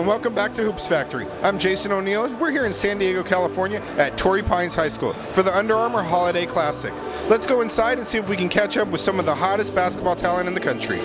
and welcome back to Hoops Factory. I'm Jason O'Neill. We're here in San Diego, California at Torrey Pines High School for the Under Armour Holiday Classic. Let's go inside and see if we can catch up with some of the hottest basketball talent in the country.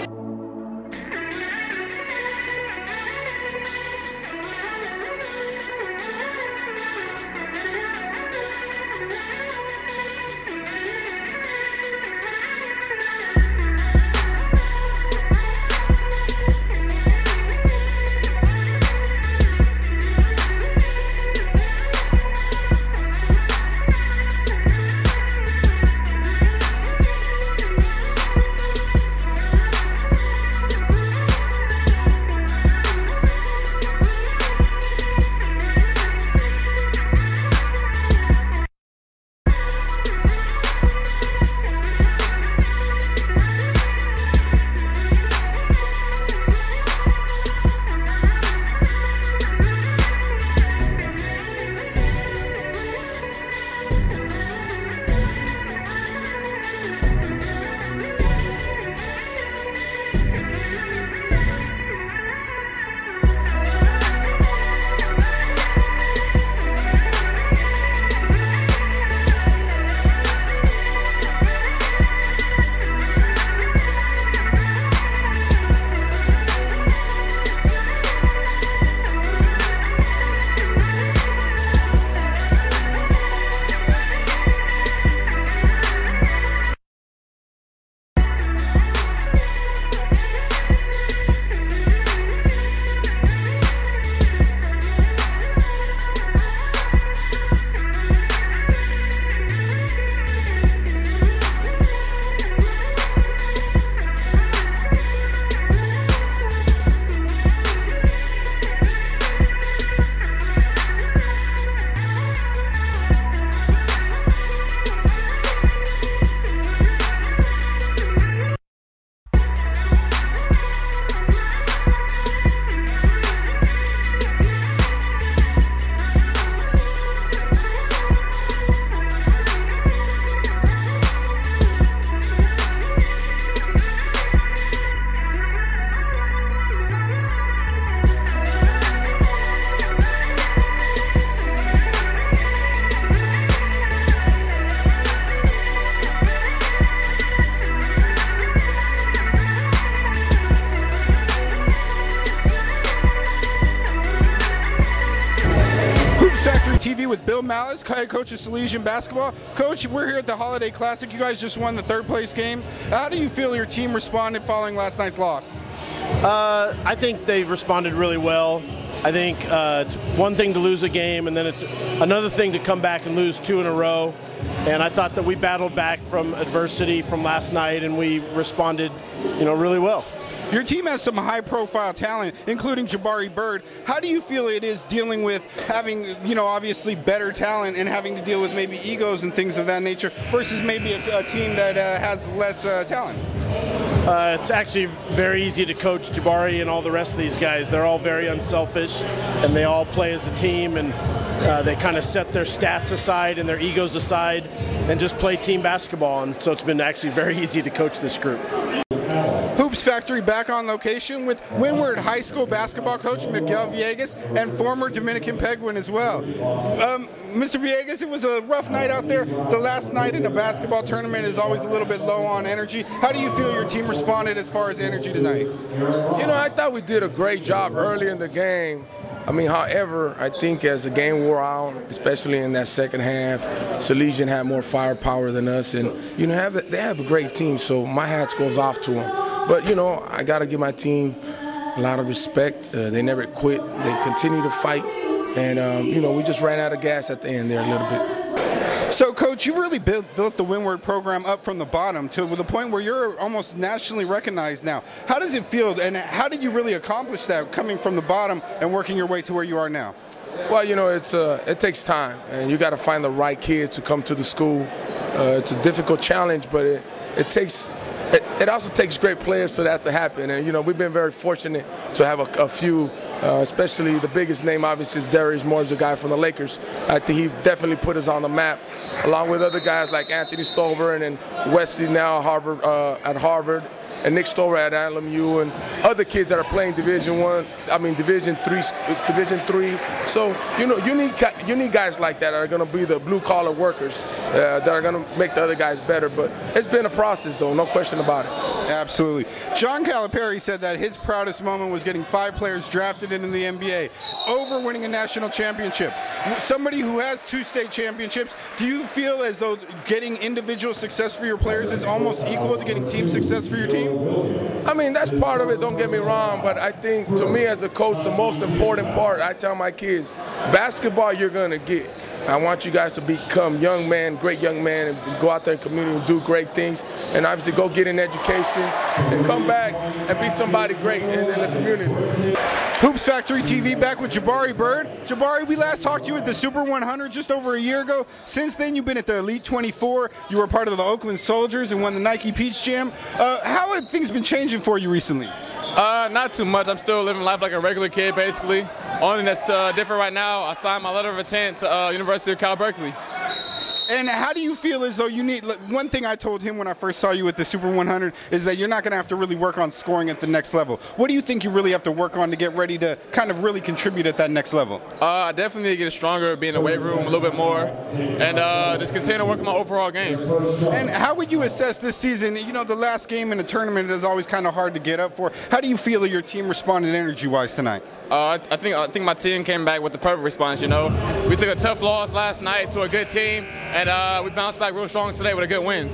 TV with Bill Malice, head coach of Salesian basketball. Coach, we're here at the Holiday Classic. You guys just won the third place game. How do you feel your team responded following last night's loss? I think they responded really well. I think it's one thing to lose a game, and then it's another thing to come back and lose two in a row. And I thought that we battled back from adversity from last night, and we responded, really well. Your team has some high-profile talent, including Jabari Bird. How do you feel it is dealing with having, obviously better talent and having to deal with maybe egos and things of that nature versus maybe a team that has less talent? It's actually very easy to coach Jabari and all the rest of these guys. They're all very unselfish, and they all play as a team, and they kind of set their stats aside and their egos aside and just play team basketball. And so it's been actually very easy to coach this group. Hoops Factory back on location with Windward High School basketball coach Miguel Villegas and former Dominican Penguin as well. Mr. Villegas, it was a rough night out there. The last night in a basketball tournament is always a little bit low on energy. How do you feel your team responded as far as energy tonight? I thought we did a great job early in the game. However, I think as the game wore out, especially in that second half, Salesian had more firepower than us, and they have a great team, so my hats goes off to them. But I got to give my team a lot of respect. They never quit. They continue to fight, and we just ran out of gas at the end there a little bit. So, Coach, you really built the Windward program up from the bottom to the point where you're almost nationally recognized now. How does it feel, and how did you really accomplish that, coming from the bottom and working your way to where you are now? Well, it takes time, and you got to find the right kids to come to the school. It's a difficult challenge, but it also takes great players for that to happen. And we've been very fortunate to have a few. Especially the biggest name, obviously, is Darius Morris, the guy from the Lakers. I think he definitely put us on the map, along with other guys like Anthony Stover and Wesley now at Harvard. and Nick Stover at LMU, and other kids that are playing Division III. So you need guys like that are going to be the blue collar workers that are going to make the other guys better. But it's been a process, though, no question about it. Absolutely. John Calipari said that his proudest moment was getting 5 players drafted into the NBA over winning a national championship. Somebody who has 2 state championships, do you feel as though getting individual success for your players is almost equal to getting team success for your team? I mean, that's part of it, don't get me wrong, but I think to me as a coach, the most important part, I tell my kids, basketball you're going to get. I want you guys to become young men, great young men, and go out there in the community and do great things, and obviously go get an education and come back and be somebody great in the community. Hoops Factory TV back with Jabari Bird. Jabari, we last talked to you at the Super 100 just over a year ago. Since then, you've been at the Elite 24. You were part of the Oakland Soldiers and won the Nike Peach Jam. How have things been changing for you recently? Not too much. I'm still living life like a regular kid, basically. Only thing that's different right now, I signed my letter of intent to University of Cal-Berkley. And how do you feel as though you need, one thing I told him when I first saw you at the Super 100 is that you're not going to have to really work on scoring at the next level. What do you think you really have to work on to get ready to kind of really contribute at that next level? I definitely need to get stronger, be in the weight room a little bit more, and just continue to work on my overall game. And how would you assess this season? You know, the last game in a tournament is always kind of hard to get up for. How do you feel that your team responded energy-wise tonight? I think my team came back with the perfect response, you know. We took a tough loss last night to a good team, and we bounced back real strong today with a good win.